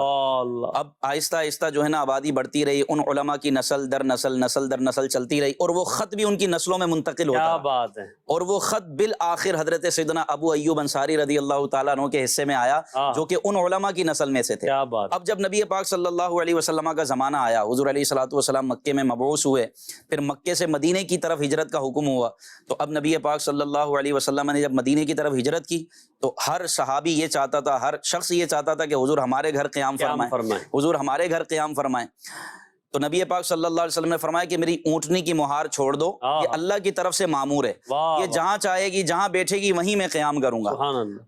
اب آہستہ آہستہ جو ہے نا آبادی بڑھتی رہی. ان علماء کی نسل در نسل نسل در نسل چلتی رہی اور وہ خط بھی ان کی نسلوں میں منتقل ہوتا. کیا بات ہے. اور وہ خط بالآخر حضرت سیدنا ابو ایوب انصاری رضی اللہ تعالیٰ عنہ کے حصے میں آیا جو کہ ان علماء کی نسل میں سے تھے. کیا بات. اب جب نبی پاک صلی اللہ علیہ وسلم کا زمانہ آیا, حضور علیہ الصلوۃ والسلام مکے میں مبعوث ہوئے, پھر مکے سے مدینے کی طرف ہجرت کا حکم ہوا, تو اب نبی پاک صلی اللہ علیہ وسلم نے جب مدینے کی طرف ہجرت کی تو ہر صحابی یہ چاہتا تھا, ہر شخص یہ چاہتا تھا کہ حضور ہمارے گھر قیام فرمائیں, حضور ہمارے گھر قیام فرمائیں. تو نبی پاک صلی اللہ علیہ وسلم نے فرمایا کہ میری اونٹنی کی مہار چھوڑ دو, یہ اللہ کی طرف سے مامور ہے, یہ جہاں چاہے گی جہاں بیٹھے گی وہیں میں قیام کروں گا.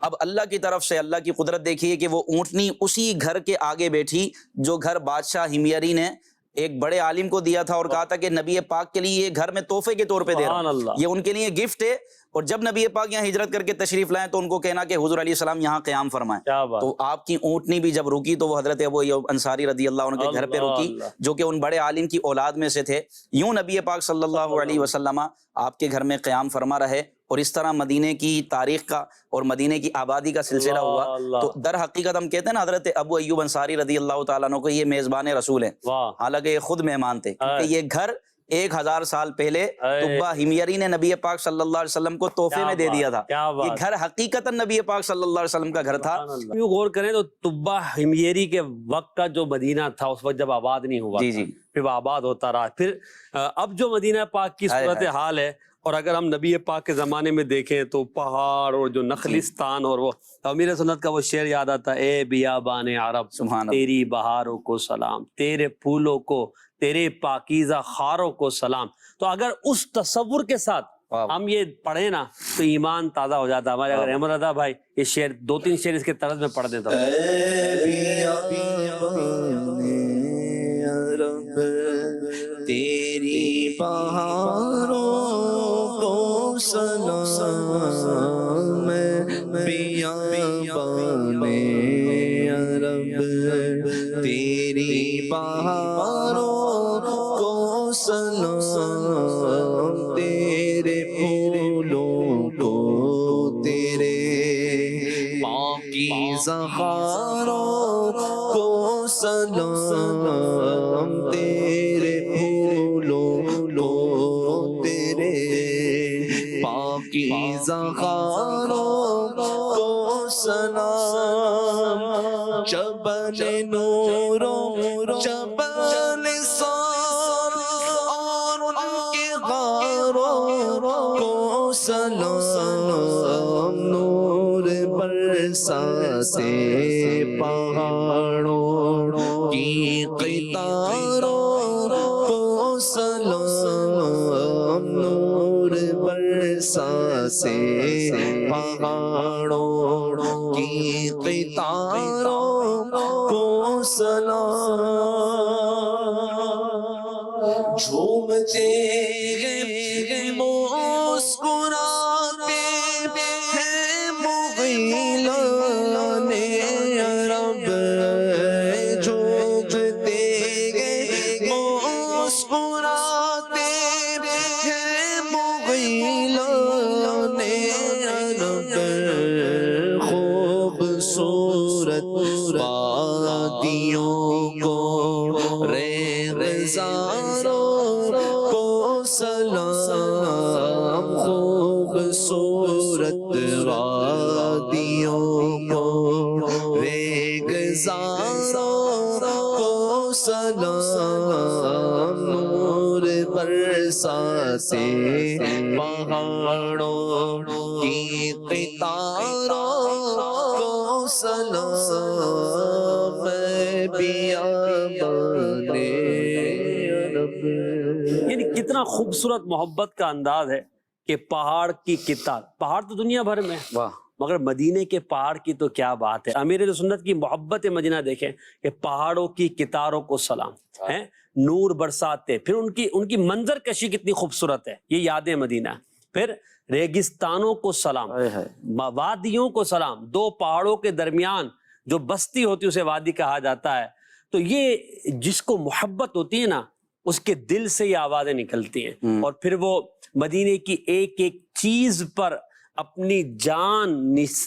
اب اللہ کی طرف سے اللہ کی قدرت دیکھیے کہ وہ اونٹنی اسی گھر کے آگے بیٹھی جو گھر بادشاہ ہمیری نے ایک بڑے عالم کو دیا تھا اور کہا تھا کہ نبی پاک کے لیے یہ گھر میں تحفے کے طور پہ دے رہا ہوں, یہ ان کے لیے گفٹ ہے. اور جب نبی پاک یہاں ہجرت کر کے تشریف لائیں تو ان کو کہنا کہ حضور علیہ السلام یہاں قیام فرمائیں. تو آپ کی اونٹنی بھی جب رکی تو وہ حضرت ابو ایوب انصاری رضی اللہ عنہ کے گھر پہ رکی جو کہ ان بڑے عالم کی اولاد میں سے تھے. یوں نبی پاک صلی اللہ علیہ وسلم آپ کے گھر میں قیام فرما رہے اور اس طرح مدینے کی تاریخ کا اور مدینے کی آبادی کا سلسلہ ہوا. تو در حقیقت ہم کہتے ہیں نا حضرت ابو ایوب انصاری رضی اللہ تعالیٰ عنہ کو یہ میزبان رسول ہیں, حالانکہ یہ خود مہمان تھے, کیونکہ یہ گھر 1000 سال پہلے طبہ ہمیری نے نبی پاک صلی اللہ علیہ وسلم کو تحفے میں دے دیا تھا. یہ گھر حقیقتاً نبی پاک صلی اللہ علیہ وسلم کا گھر تھا. یوں غور کریں تو طبہ ہمیری کے وقت کا جو مدینہ تھا اس وقت جب آباد نہیں ہوا, پھر وہ آباد ہوتا رہا. پھر اب جو مدینہ پاک کی صورت حال ہے, اور اگر ہم نبی پاک کے زمانے میں دیکھیں تو پہاڑ اور جو نخلستان, اور وہ امیر سنت کا وہ شعر یاد آتا, اے بیابان عرب تیری بہاروں کو سلام, تیرے پھولوں کو تیرے پاکیزہ خاروں کو سلام. تو اگر اس تصور کے ساتھ ہم یہ پڑھیں نا تو ایمان تازہ ہو جاتا. ہمارے اگر احمد رضا بھائی یہ شعر 2-3 شعر اس کے طرز میں پڑھ دیتا ہوں. تیری پہاڑوں کو سلام, بیابان عرب تیری پہاڑوں کو سلام, تیرے پھولوں کو تیرے پاکیزہ خاروں کو سلام, تیرے پھولوں کو تیرے پاکیزہ خاروں کو سلام. جبل نوروں جبل سار اور ان کے غاروں کو سلام, نور برساتے پہاڑوں کی قطاروں کو سلام, نور برساتے پہاڑوں کی قطاروں کو سلام. جھومتے ہیں مسکراتے ہیں مغیلان عرب, جھومتے ہیں مسکراتے ہیں مغیلان عرب, خوبصورت وادیوں کو ریگزاروں کو سلام, خوبصورت وادیوں کو ریگزاروں کو سلام, نور برساتے پہاڑوں کی قطاروں کو سلام, بیابان عرب. یعنی کتنا خوبصورت محبت کا انداز ہے کہ پہاڑ کی قطار, پہاڑ تو دنیا بھر میں, مگر مدینے کے پہاڑ کی تو کیا بات ہے. امیر سنت کی محبت مدینہ دیکھیں کہ پہاڑوں کی قطاروں کو سلام ہیں, نور برساتے, پھر ان کی منظر کشی کتنی خوبصورت ہے, یہ یاد مدینہ. پھر ریگستانوں کو سلام, وادیوں کو سلام, 2 پہاڑوں کے درمیان جو بستی ہوتی ہے اسے وادی کہا جاتا ہے. تو یہ جس کو محبت ہوتی ہے نا اس کے دل سے یہ آوازیں نکلتی ہیں, اور پھر وہ مدینے کی ایک ایک چیز پر اپنی جان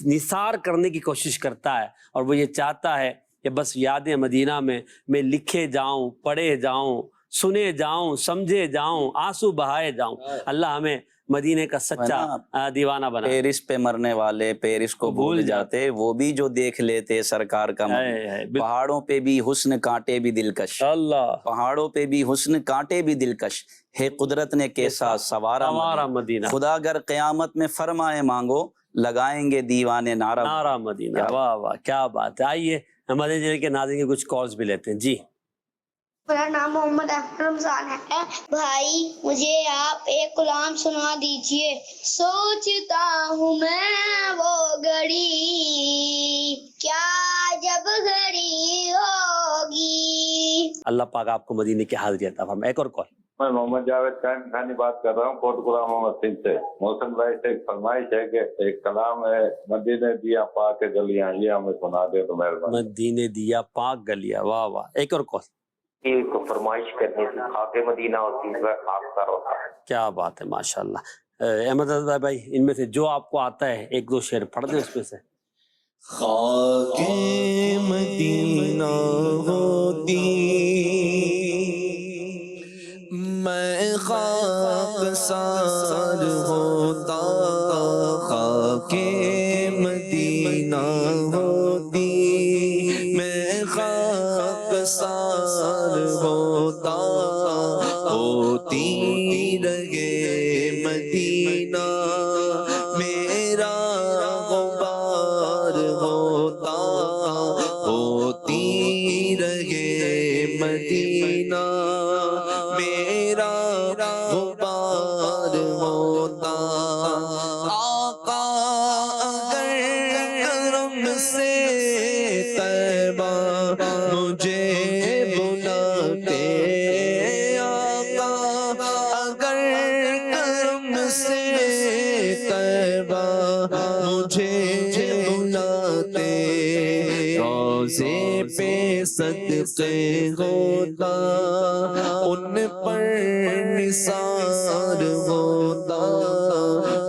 نثار کرنے کی کوشش کرتا ہے، اور وہ یہ چاہتا ہے کہ بس یادیں مدینہ میں لکھے جاؤں، پڑھے جاؤں، سنے جاؤں، سمجھے جاؤں، آنسو بہائے جاؤں۔ اللہ ہمیں مدینے کا سچا دیوانہ بنا۔ پیرس پہ مرنے والے پیرس کو بھول جاتے، وہ بھی جو دیکھ لیتے سرکار کا مدینہ۔ پہاڑوں پہ بھی حسن کانٹے بھی دلکش، اللہ، پہاڑوں پہ بھی حسن کانٹے بھی دلکش، ہے قدرت نے کیسا سوارا مدینہ۔ خدا اگر قیامت میں فرمائے مانگو، لگائیں گے دیوانے نعرہ نعرہ مدینہ۔ واہ واہ، کیا بات ہے۔ آئیے ہمارے جیل کے ناظرین کے کچھ کالز بھی لیتے ہیں۔ جی، میرا نام محمد احمد رمضان ہے۔ بھائی مجھے آپ ایک کلام سنا دیجئے۔ سوچتا ہوں میں وہ گھڑی، کیا جب گھڑی ہوگی۔ اللہ پاک آپ کو مدینے کی حاضری عطا فرمائے۔ ایک اور کال۔ میں محمد جاوید قائم خانی بات کر رہا ہوں، کوٹ گرام محمد سنگھ سے۔ محسن بھائی سے ایک فرمائش ہے کہ ایک کلام ہے، مدینے دیا پاک گلیاں، یہ ہمیں سنا دے تو مہربانی۔ مدینے دیا پاک گلیاں، واہ واہ۔ ایک اور کال۔ ایک فرمائش کرنی تھی، خاک مدینہ اور تیسرا خاک کا روزہ۔ کیا بات ہے، ماشاءاللہ۔ احمد رضا بھائی، ان میں سے جو آپ کو آتا ہے ایک دو شعر پڑھ دیں اس میں سے۔ خاک مدینہ ہوتی میں خاک سار ہوتا، خاک مدینہ ہوتی میں خاک سار ہوتا، ہوتی رہے مدینہ میرا غبار ہوتا، ہوتی رہے مدینہ میرا غبار ہوتا۔ آقا اگر کرم سے طیبہ مجھے بلاتے، آقا اگر کرم سے طیبہ مجھے بلاتے، روضے پہ صدقے ہوتا، ان پر نثار ہوتا،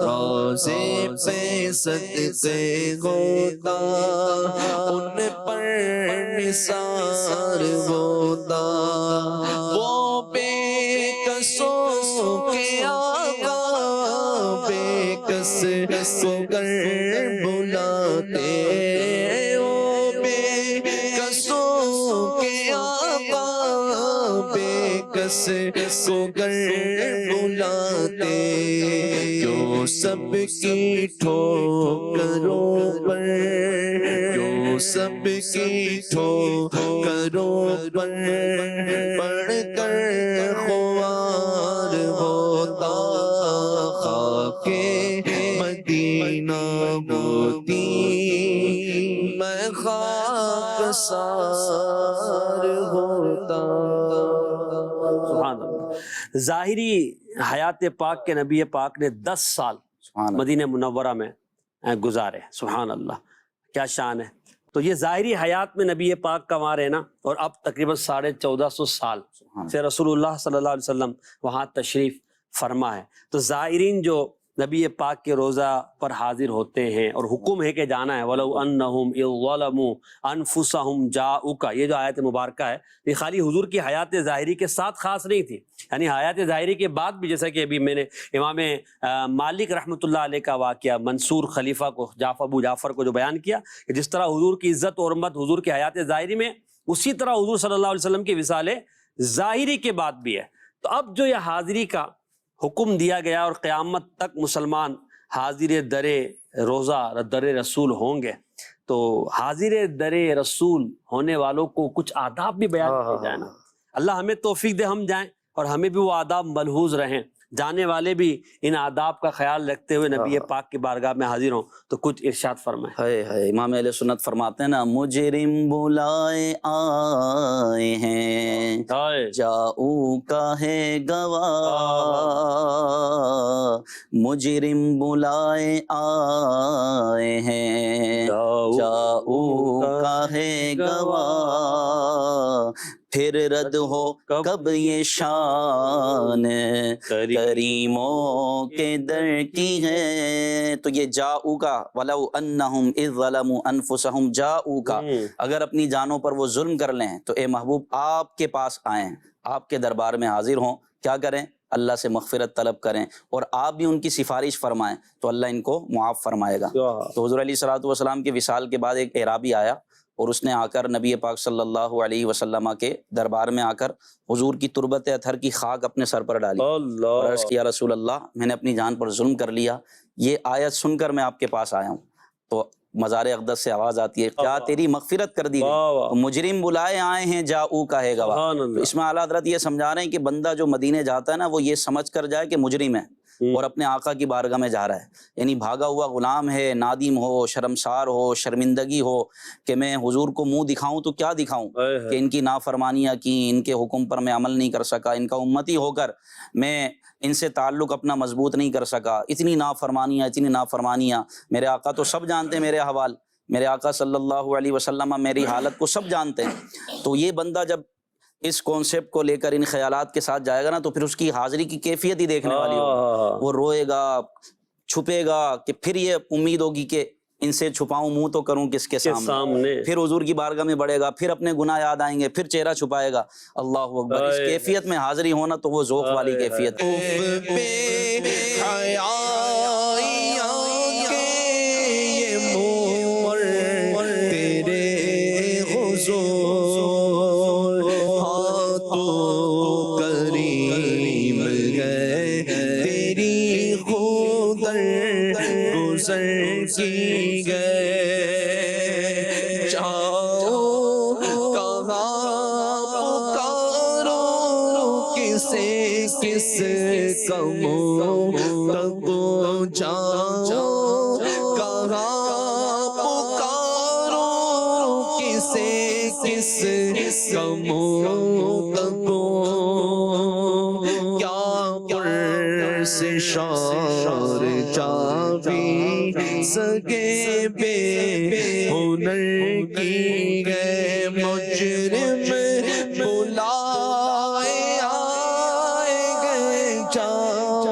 روضے پہ صدقے ہوتا، ان پر نثار ہوتا۔ وہ بے کسوں کے آقا بے کس کو گر بلاتے، وہ بے کسوں کے آقا بے کس کو گر بلاتے، کیوں سب کی ٹھوکروں پر، کیوں سب کی ٹھوکروں پر پڑھ کر خوار ہوتا، خاک مدینہ ہوتی میں خاک سار ہوتا۔ سبحان اللہ۔ ظاہری حیات پاک کے نبی پاک نے 10 سال مدینہ منورہ میں گزارے۔ سبحان اللہ، کیا شان ہے۔ تو یہ ظاہری حیات میں نبی پاک کا وہاں رہنا، اور اب تقریباً 1450 سال سے رسول اللہ صلی اللہ علیہ وسلم وہاں تشریف فرما ہے۔ تو زائرین جو نبی پاک کے روزہ پر حاضر ہوتے ہیں، اور حکم ہے کہ جانا ہے، وَلَوْ أَنَّهُمْ إِذْ ظَلَمُوا أَنفُسَهُمْ جَاءُوكَ، یہ جو آیت مبارکہ ہے یہ خالی حضور کی حیات ظاہری کے ساتھ خاص نہیں تھی، یعنی حیات ظاہری کے بعد بھی، جیسا کہ ابھی میں نے امام مالک رحمۃ اللہ علیہ کا واقعہ منصور خلیفہ کو ابو جعفر کو جو بیان کیا کہ جس طرح حضور کی عزت اور حرمت حضور کی حیات ظاہری میں، اسی طرح حضور صلی اللہ علیہ وسلم کی وصال ظاہری کے بعد بھی ہے۔ تو اب جو یہ حاضری کا حکم دیا گیا، اور قیامت تک مسلمان حاضر در روزہ در رسول ہوں گے، تو حاضر در رسول ہونے والوں کو کچھ آداب بھی بیان کیے جائیں نا۔ اللہ ہمیں توفیق دے ہم جائیں اور ہمیں بھی وہ آداب ملحوظ رہیں، جانے والے بھی ان آداب کا خیال رکھتے ہوئے نبی پاک کی بارگاہ میں حاضر ہوں۔ تو کچھ ارشاد فرمائیں۔ ہے امام اہل سنت فرماتے ہیں نا، مجرم بلائے آئے ہیں جاؤ کا ہے گواہ، مجرم بلائے آئے ہیں جاؤ کا ہے گواہ، پھر رد ہو کب یہ شان کریموں کے در کی ہے. تو یہ جاؤ کا ولو انہم اذ ظلموا انفسہم جاؤ کا، اگر اپنی جانوں پر وہ ظلم کر لیں تو اے محبوب آپ کے پاس آئیں، آپ کے دربار میں حاضر ہوں، کیا کریں؟ اللہ سے مغفرت طلب کریں اور آپ بھی ان کی سفارش فرمائیں تو اللہ ان کو معاف فرمائے گا. تو حضور علیہ الصلوۃ والسلام کے وصال کے بعد ایک اعرابی آیا اور اس نے آ کر نبی پاک صلی اللہ علیہ وسلم کے دربار میں آ کر حضور کی تربت اطہر کی خاک اپنے سر پر ڈالی اور عرض کیا رسول اللہ میں نے اپنی جان پر ظلم کر لیا، یہ آیت سن کر میں آپ کے پاس آیا ہوں. تو مزار اقدس سے آواز آتی ہے کیا تیری مغفرت کر دی گئی؟ مجرم بلائے آئے ہیں جاؤ کا ہے گواہ. تو اس میں اعلیٰ حضرت یہ سمجھا رہے ہیں کہ بندہ جو مدینے جاتا ہے نا وہ یہ سمجھ کر جائے کہ مجرم ہے اور اپنے آقا کی بارگاہ میں جا رہا ہے، یعنی بھاگا ہوا غلام ہے، نادم ہو، شرمسار ہو، شرمندگی ہو کہ میں حضور کو منہ دکھاؤں تو کیا دکھاؤں کہ ان کی نافرمانیاں کی، ان کے حکم پر میں عمل نہیں کر سکا، ان کا امتی ہو کر میں ان سے تعلق اپنا مضبوط نہیں کر سکا، اتنی نافرمانیاں. میرے آقا تو سب جانتے ہیں میرے حوال، میرے آقا صلی اللہ علیہ وسلم میری حالت کو سب جانتے ہیں. تو یہ بندہ جب اس کانسیپٹ کو لے کر ان خیالات کے ساتھ جائے گا نا تو پھر اس کی حاضری کی کیفیت ہی دیکھنے والی ہوگی. وہ روئے گا، چھپے گا، کہ پھر یہ امید ہوگی کہ ان سے چھپاؤں منہ تو کروں کس کے سامنے. پھر حضور کی بارگاہ میں بڑھے گا، پھر اپنے گناہ یاد آئیں گے، پھر چہرہ چھپائے گا. اللہ اکبر. اس کیفیت میں حاضری ہونا تو وہ ذوق والی کیفیت. کی گئے جاؤ کہاں پکارو کسے کس کموں تک جاؤ کہاں پکارو کسے کس کموں تک کیا پرس شار چابی سگے بے ہنر کی گئے مجرم بلائے آئے گئے جاؤ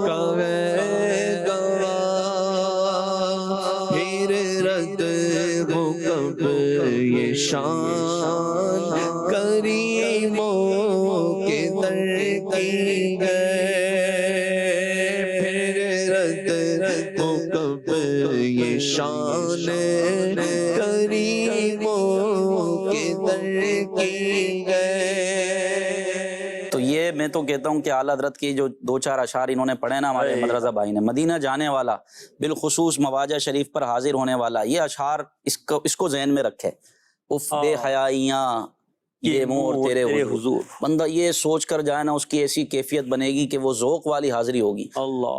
کہے گواہ پھر رد ہو کب یہ شان کریموں کے در کی گئے شان کریموں کے در کی گئے. تو یہ میں تو کہتا ہوں کہ اعلیٰ حضرت کی جو دو چار اشعار انہوں نے پڑھے نا ہمارے مدرسہ بھائی نے، مدینہ جانے والا بالخصوص مواجہ شریف پر حاضر ہونے والا، یہ اشعار اس کو ذہن میں رکھے. اف بے حیائیاں یہ منہ تیرے حضور. بندہ یہ سوچ کر جائے نا اس کی ایسی کیفیت بنے گی کہ وہ ذوق والی حاضری ہوگی.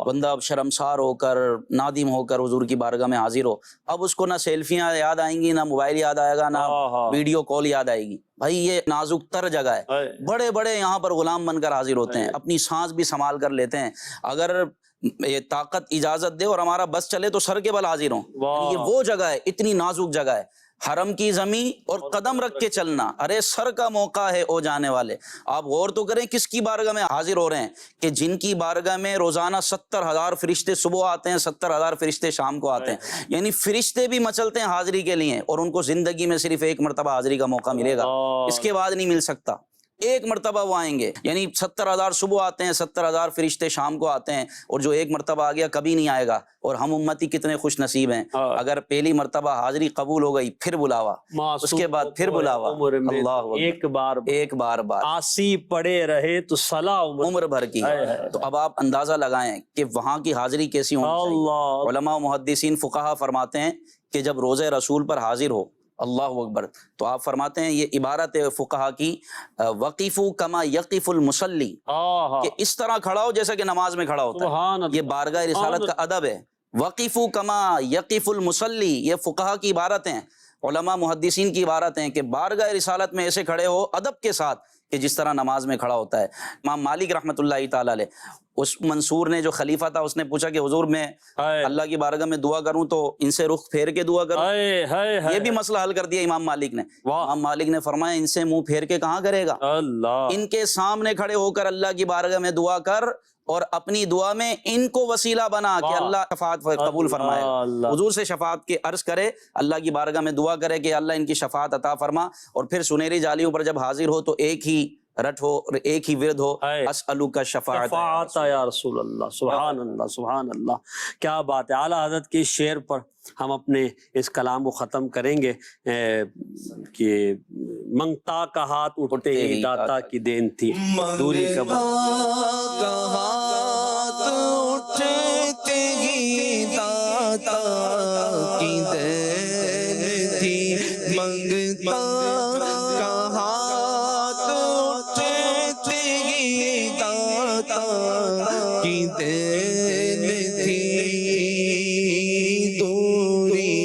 بندہ اب شرمسار ہو کر نادم ہو کر حضور کی بارگاہ میں حاضر ہو، اب اس کو نہ سیلفیاں یاد آئیں گی، نہ موبائل یاد آئے گا، نہ ویڈیو کال یاد آئے گی. بھائی یہ نازک تر جگہ ہے، بڑے بڑے یہاں پر غلام بن کر حاضر ہوتے ہیں، اپنی سانس بھی سنبھال کر لیتے ہیں. اگر یہ طاقت اجازت دے اور ہمارا بس چلے تو سر کے بل حاضر ہوں. یہ وہ جگہ ہے، اتنی نازک جگہ ہے، حرم کی زمین اور قدم رکھ کے چلنا. ارے سر کا موقع ہے او جانے والے. آپ غور تو کریں کس کی بارگاہ میں حاضر ہو رہے ہیں، کہ جن کی بارگاہ میں روزانہ 70,000 فرشتے صبح آتے ہیں، 70,000 فرشتے شام کو آتے ہیں. یعنی فرشتے بھی مچلتے ہیں حاضری کے لیے، اور ان کو زندگی میں صرف ایک مرتبہ حاضری کا موقع ملے گا، اس کے بعد نہیں مل سکتا. ایک مرتبہ وہ آئیں گے، یعنی 70,000 صبح آتے ہیں، 70,000 فرشتے شام کو آتے ہیں، اور جو ایک مرتبہ آ گیا کبھی نہیں آئے گا. اور ہم امتی کتنے خوش نصیب ہیں، اگر پہلی مرتبہ حاضری قبول ہو گئی پھر بلاوا، اس کے بعد پھر بلاوا. اللہ ایک بار آسی پڑے رہے تو صلاح عمر بھر کی. تو اب آپ اندازہ لگائیں کہ وہاں کی حاضری کیسی ہونی چاہیے. علماء محدثین فقہا فرماتے ہیں کہ جب روزہ رسول پر حاضر ہو، اللہ اکبر، تو آپ فرماتے ہیں یہ عبارت فقہا کی وقفوا کما یقف المصلی، کہ اس طرح کھڑا ہو جیسا کہ نماز میں کھڑا ہوتا ہے. یہ بارگاہ رسالت کا ادب ہے. وقفوا کما یقف المصلی، یہ فقہا کی عبارت ہیں، علماء محدثین کی عبارت ہیں کہ بارگاہ رسالت میں ایسے کھڑے ہو ادب کے ساتھ کہ جس طرح نماز میں کھڑا ہوتا ہے۔ امام مالک رحمۃ اللہ تعالی علیہ، اس منصور نے جو خلیفہ تھا اس نے پوچھا کہ حضور میں اللہ کی بارگاہ میں دعا کروں تو ان سے رخ پھیر کے دعا کروں؟ یہ بھی مسئلہ حل کر دیا امام مالک نے۔ امام مالک نے فرمایا ان سے منہ پھیر کے کہاں کرے گا، ان کے سامنے کھڑے ہو کر اللہ کی بارگاہ میں دعا کر، اور اپنی دعا میں ان کو وسیلہ بنا کہ اللہ شفاعت قبول فرمائے۔ حضور سے شفاعت کے عرض کرے، اللہ کی بارگاہ میں دعا کرے کہ اللہ ان کی شفاعت عطا فرما، اور پھر سنہری جالیوں پر جب حاضر ہو تو ایک ہی رٹ ہو اور ایک ہی ورد ہو، اسألک شفاعت یا رسول اللہ۔ سبحان اللہ، سبحان اللہ، کیا بات ہے۔ اعلیٰ حضرت کے شعر پر ہم اپنے اس کلام کو ختم کریں گے کہ منگتا کا ہاتھ اٹھتے ہی داتا کی دین تھی، دوری کا ہاتھ اٹھتے ہی داتا کی دین تھی، منگتا کا ہاتھ اٹھتے ہی داتا کی دین تھی، دوری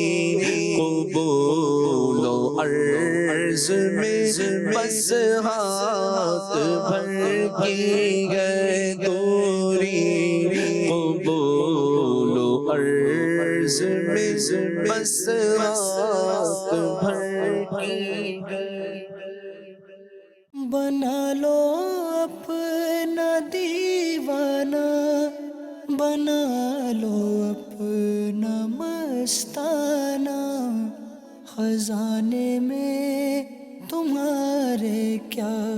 قبول و عرض میں بس ہاتھ بھر کی ہے، دوری قبول و عرض میں بس ہاتھ بھر کی ہے۔ بنا لو اپنا دیوانہ، بنا لو اپنا مستانہ، خزانے میں تمہارے کیا